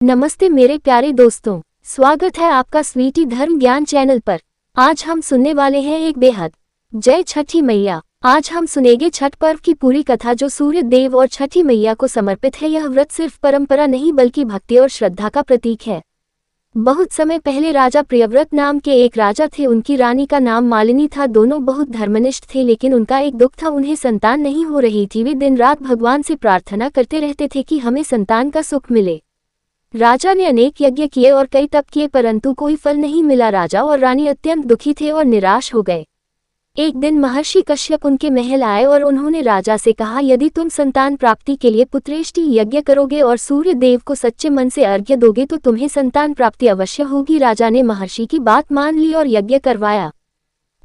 नमस्ते मेरे प्यारे दोस्तों, स्वागत है आपका स्वीटी धर्म ज्ञान चैनल पर। आज हम सुनने वाले हैं एक बेहद जय छठी मैया। आज हम सुनेंगे छठ पर्व की पूरी कथा जो सूर्य देव और छठी मैया को समर्पित है। यह व्रत सिर्फ परंपरा नहीं बल्कि भक्ति और श्रद्धा का प्रतीक है। बहुत समय पहले राजा प्रियव्रत नाम के एक राजा थे। उनकी रानी का नाम मालिनी था। दोनों बहुत धर्मनिष्ठ थे, लेकिन उनका एक दुख था, उन्हें संतान नहीं हो रही थी। वे दिन रात भगवान से प्रार्थना करते रहते थे कि हमें संतान का सुख मिले। राजा ने अनेक यज्ञ किए और कई तप किए, परंतु कोई फल नहीं मिला। राजा और रानी अत्यंत दुखी थे और निराश हो गए। एक दिन महर्षि कश्यप उनके महल आए और उन्होंने राजा से कहा, यदि तुम संतान प्राप्ति के लिए पुत्रेष्टि यज्ञ करोगे और सूर्य देव को सच्चे मन से अर्घ्य दोगे तो तुम्हें संतान प्राप्ति अवश्य होगी। राजा ने महर्षि की बात मान ली और यज्ञ करवाया।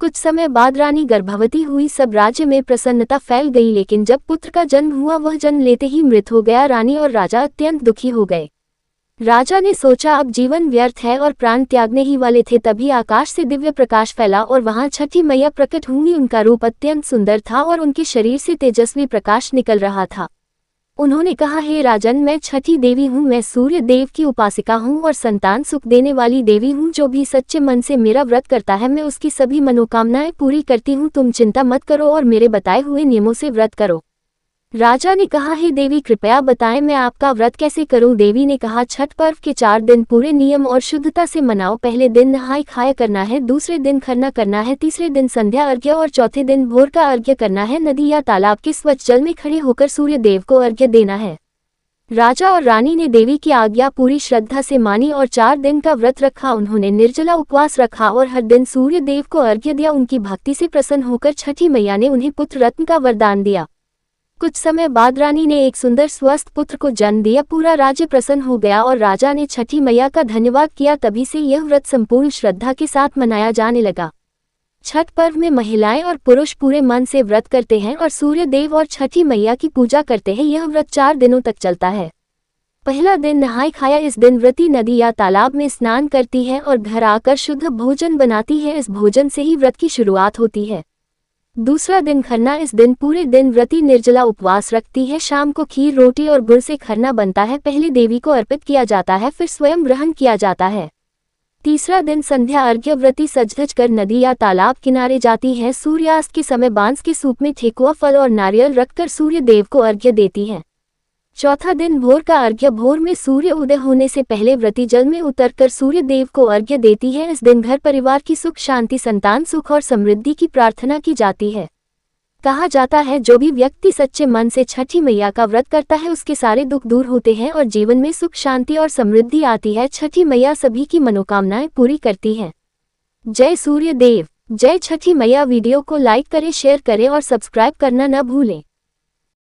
कुछ समय बाद रानी गर्भवती हुई। सब राज्य में प्रसन्नता फैल गई, लेकिन जब पुत्र का जन्म हुआ वह जन्म लेते ही मृत हो गया। रानी और राजा अत्यंत दुखी हो गए। राजा ने सोचा अब जीवन व्यर्थ है और प्राण त्यागने ही वाले थे। तभी आकाश से दिव्य प्रकाश फैला और वहां छठी मैया प्रकट हुई। उनका रूप अत्यंत सुंदर था और उनके शरीर से तेजस्वी प्रकाश निकल रहा था। उन्होंने कहा, हे राजन, मैं छठी देवी हूँ। मैं सूर्य देव की उपासिका हूँ और संतान सुख देने वाली देवी हूँ। जो भी सच्चे मन से मेरा व्रत करता है मैं उसकी सभी मनोकामनाएं पूरी करती हूँ। तुम चिंता मत करो और मेरे बताए हुए नियमों से व्रत करो। राजा ने कहा, हे देवी, कृपया बताएं मैं आपका व्रत कैसे करूं। देवी ने कहा, छठ पर्व के 4 दिन पूरे नियम और शुद्धता से मनाओ। पहले दिन नहाय खाया करना है, दूसरे दिन खरना करना है, तीसरे दिन संध्या अर्घ्य और चौथे दिन भोर का अर्घ्य करना है। नदी या तालाब के स्वच्छ जल में खड़े होकर सूर्य देव को अर्घ्य देना है। राजा और रानी ने देवी की आज्ञा पूरी श्रद्धा से मानी और 4 दिन का व्रत रखा। उन्होंने निर्जला उपवास रखा और हर दिन सूर्य देव को अर्घ्य दिया। उनकी भक्ति से प्रसन्न होकर छठी मैया ने उन्हें पुत्र रत्न का वरदान दिया। कुछ समय बाद रानी ने एक सुंदर स्वस्थ पुत्र को जन्म दिया। पूरा राज्य प्रसन्न हो गया और राजा ने छठी मैया का धन्यवाद किया। तभी से यह व्रत संपूर्ण श्रद्धा के साथ मनाया जाने लगा। छठ पर्व में महिलाएं और पुरुष पूरे मन से व्रत करते हैं और सूर्य देव और छठी मैया की पूजा करते हैं। यह व्रत 4 दिनों तक चलता है। पहला दिन नहाय खाया। इस दिन व्रती नदी या तालाब में स्नान करती है और घर आकर शुद्ध भोजन बनाती है। इस भोजन से ही व्रत की शुरुआत होती है। दूसरा दिन खरना। इस दिन पूरे दिन व्रती निर्जला उपवास रखती है। शाम को खीर रोटी और गुड़ से खरना बनता है। पहले देवी को अर्पित किया जाता है, फिर स्वयं ग्रहण किया जाता है। तीसरा दिन संध्या अर्घ्य। व्रती सज-धज कर नदी या तालाब किनारे जाती है। सूर्यास्त के समय बांस के सूप में ठेकुआ, फल और नारियल रखकर सूर्य देव को अर्घ्य देती है। चौथा दिन भोर का अर्घ्य। भोर में सूर्य उदय होने से पहले व्रती जल में उतरकर सूर्य देव को अर्घ्य देती है। इस दिन घर परिवार की सुख शांति, संतान सुख और समृद्धि की प्रार्थना की जाती है। कहा जाता है, जो भी व्यक्ति सच्चे मन से छठी मैया का व्रत करता है उसके सारे दुख दूर होते हैं और जीवन में सुख शांति और समृद्धि आती है। छठी मैया सभी की मनोकामनाएं पूरी करती है। जय सूर्य देव, जय छठी मैया। वीडियो को लाइक करें, शेयर करें और सब्सक्राइब करना न भूलें।